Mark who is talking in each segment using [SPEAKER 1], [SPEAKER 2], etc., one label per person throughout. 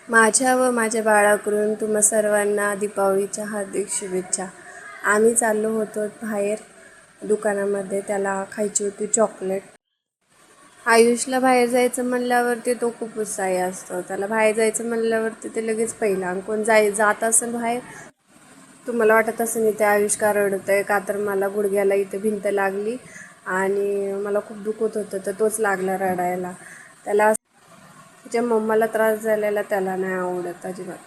[SPEAKER 1] माझ्या व माझ्या बाळाकडून तुम्हा सर्वांना दीपावलीच्या हार्दिक शुभेच्छा. आम्ही चाललो होतो बाहेर दुकानामध्ये, त्याला खायची होती चॉकलेट. आयुषला बाहेर जायचं म्हणल्यावरती तो खूप उत्साही असतो. त्याला बाहेर जायचं म्हणल्यावरती ते लगेच पहिला आणि कोण जात असेल बाहेर. तुम्हाला वाटत असेल इथे आयुष का रडत आहे का, तर मला गुडघ्याला इथे भिंत लागली आणि मला खूप दुखत होतं, तर तोच लागला रडायला. त्याला तिच्या मम्माला त्रास झालेला त्याला नाही आवडत अजिबात.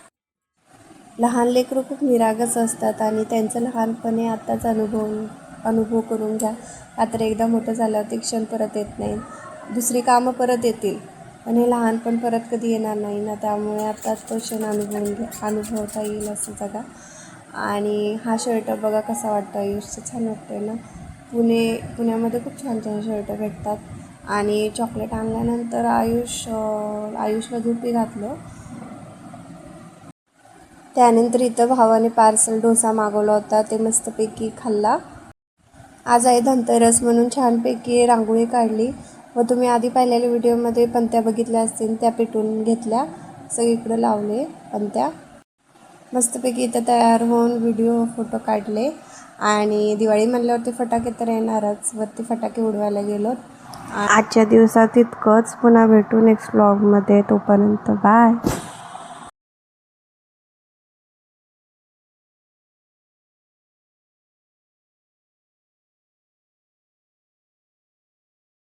[SPEAKER 1] लहान लेकरं खूप निरागस असतात आणि त्यांचं लहानपणी आत्ताच अनुभव करून घ्या, का तर एकदा मोठं झाल्यावर ते क्षण परत येत नाही. दुसरी कामं परत येतील पण हे लहानपण परत कधी येणार नाही ना, त्यामुळे आत्ताच तो क्षण अनुभवता येईल असं जगा. आणि हा शर्ट बघा कसा वाटतो आयुषचं, छान वाटतोय ना. पुण्यामध्ये खूप छान छान शर्ट भेटतात. आणि चॉकलेट आणल्यानंतर आयुषला झोपी घातलं. त्यानंतर इथं भावाने पार्सल डोसा मागवला होता, ते मस्तपैकी खाल्ला. आज आहे धनतेरस म्हणून छानपैकी रांगोळी काढली व तुम्ही आधी पाहिलेल्या व्हिडिओमध्ये पंत्या बघितल्या असतील, त्या पेटून घेतल्या, सगळीकडे लावले पंत्या. मस्तपैकी इथं तयार होऊन फोटो काढले. आणि दिवाळी म्हणल्यावरती फटाके तर येणारच, वरती फटाके उडवायला गेलो. आजच्या दिवसात इतकंच. पुन्हा भेटू नेक्स्ट व्लॉगमध्ये. तोपर्यंत बाय.